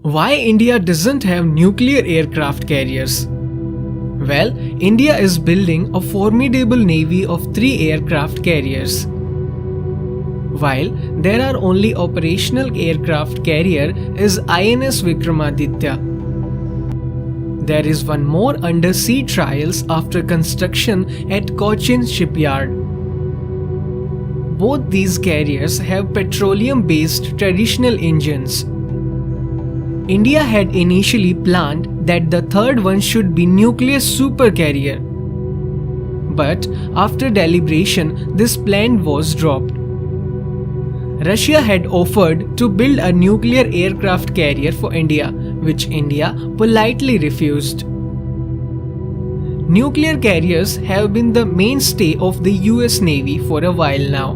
Why India doesn't have nuclear aircraft carriers? Well, India is building a formidable navy of 3 aircraft carriers. While there are only operational aircraft carrier is INS Vikramaditya. There is one more undersea trials after construction at Cochin shipyard. Both these carriers have petroleum-based traditional engines. India had initially planned that the third one should be nuclear supercarrier. But after deliberation, this plan was dropped. Russia had offered to build a nuclear aircraft carrier for India, which India politely refused. Nuclear carriers have been the mainstay of the US Navy for a while now.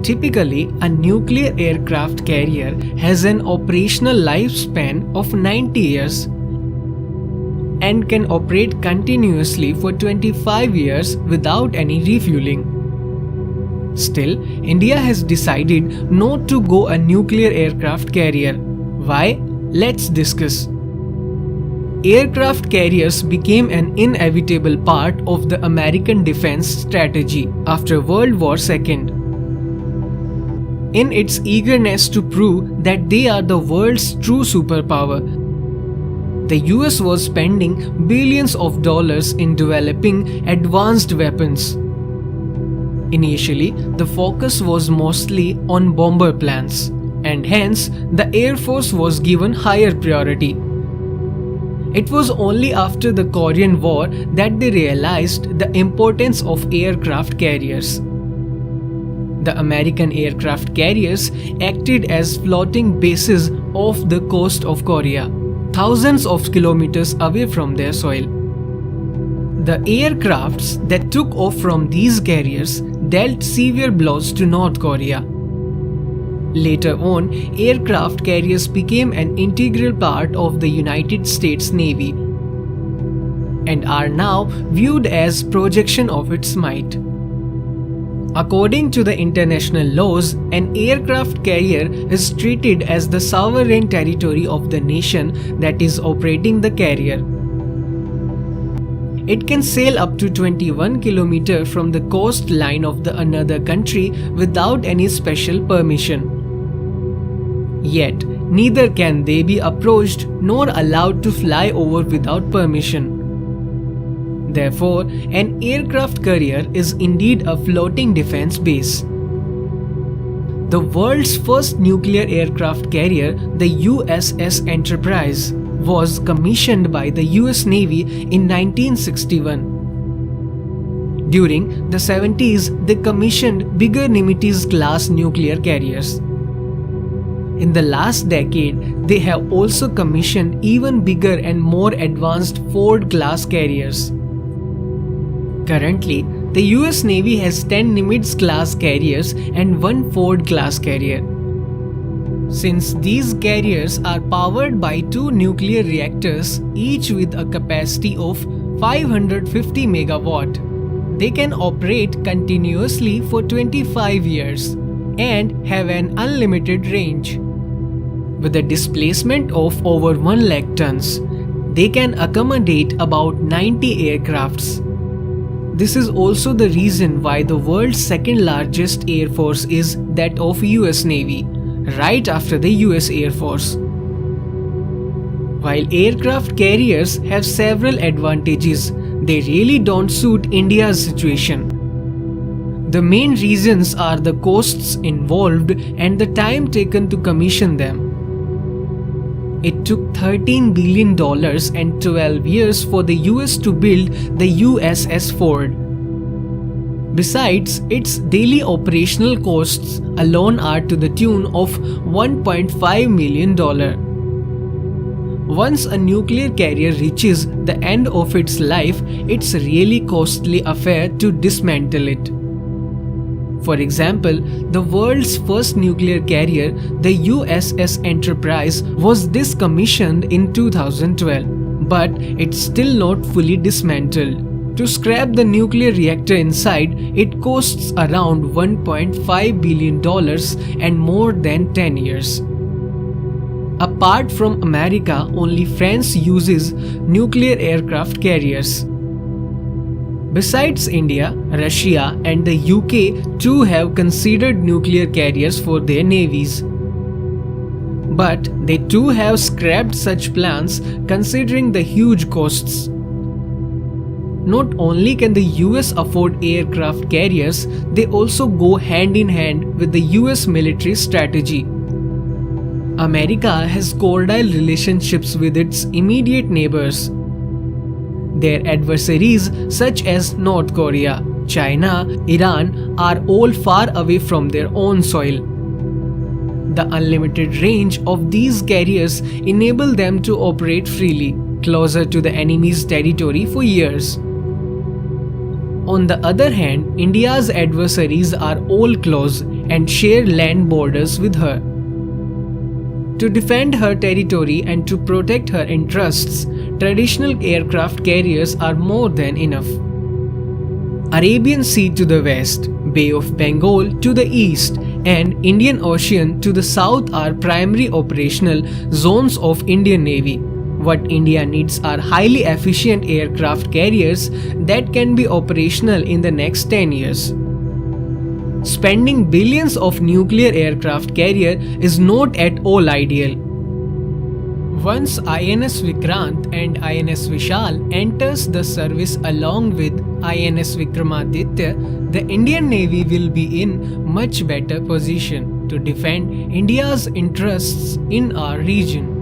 Typically, a nuclear aircraft carrier has an operational lifespan of 90 years and can operate continuously for 25 years without any refueling. Still, India has decided not to go a nuclear aircraft carrier. Why? Let's discuss. Aircraft carriers became an inevitable part of the American defense strategy after World War II. In its eagerness to prove that they are the world's true superpower, the US was spending billions of dollars in developing advanced weapons. Initially, the focus was mostly on bomber plans, and hence the Air Force was given higher priority. It was only after the Korean War that they realized the importance of aircraft carriers. The American aircraft carriers acted as floating bases off the coast of Korea, thousands of kilometers away from their soil. The aircrafts that took off from these carriers dealt severe blows to North Korea. Later on, aircraft carriers became an integral part of the United States Navy and are now viewed as projection of its might. According to the international laws, an aircraft carrier is treated as the sovereign territory of the nation that is operating the carrier. It can sail up to 21 km from the coastline of the another country without any special permission. Yet, neither can they be approached nor allowed to fly over without permission. Therefore, an aircraft carrier is indeed a floating defense base. The world's first nuclear aircraft carrier, the USS Enterprise, was commissioned by the US Navy in 1961. During the 70s, they commissioned bigger Nimitz-class nuclear carriers. In the last decade, they have also commissioned even bigger and more advanced Ford-class carriers. Currently, the US Navy has 10 Nimitz-class carriers and 1 Ford-class carrier. Since these carriers are powered by 2 nuclear reactors, each with a capacity of 550 megawatt, they can operate continuously for 25 years and have an unlimited range. With a displacement of over 1 lakh tons, they can accommodate about 90 aircrafts. This is also the reason why the world's second largest air force is that of US Navy, right after the US Air Force. While aircraft carriers have several advantages, they really don't suit India's situation. The main reasons are the costs involved and the time taken to commission them. It took $13 billion and 12 years for the US to build the USS Ford. Besides, its daily operational costs alone are to the tune of $1.5 million. Once a nuclear carrier reaches the end of its life, it's a really costly affair to dismantle it. For example, the world's first nuclear carrier, the USS Enterprise, was decommissioned in 2012, but it's still not fully dismantled. To scrap the nuclear reactor inside, it costs around $1.5 billion and more than 10 years. Apart from America, only France uses nuclear aircraft carriers. Besides India, Russia and the UK too have considered nuclear carriers for their navies. But they too have scrapped such plans considering the huge costs. Not only can the US afford aircraft carriers, they also go hand in hand with the US military strategy. America has cordial relationships with its immediate neighbors. Their adversaries such as North Korea, China, Iran are all far away from their own soil. The unlimited range of these carriers enable them to operate freely, closer to the enemy's territory for years. On the other hand, India's adversaries are all close and share land borders with her. To defend her territory and to protect her interests, traditional aircraft carriers are more than enough. Arabian Sea to the west, Bay of Bengal to the east, and Indian Ocean to the south are primary operational zones of Indian Navy. What India needs are highly efficient aircraft carriers that can be operational in the next 10 years. Spending billions of nuclear aircraft carrier is not at all ideal. Once INS Vikrant and INS Vishal enters the service along with INS Vikramaditya, the Indian Navy will be in much better position to defend India's interests in our region.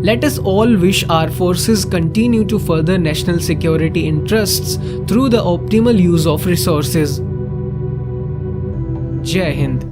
Let us all wish our forces continue to further national security interests through the optimal use of resources. Jai Hind.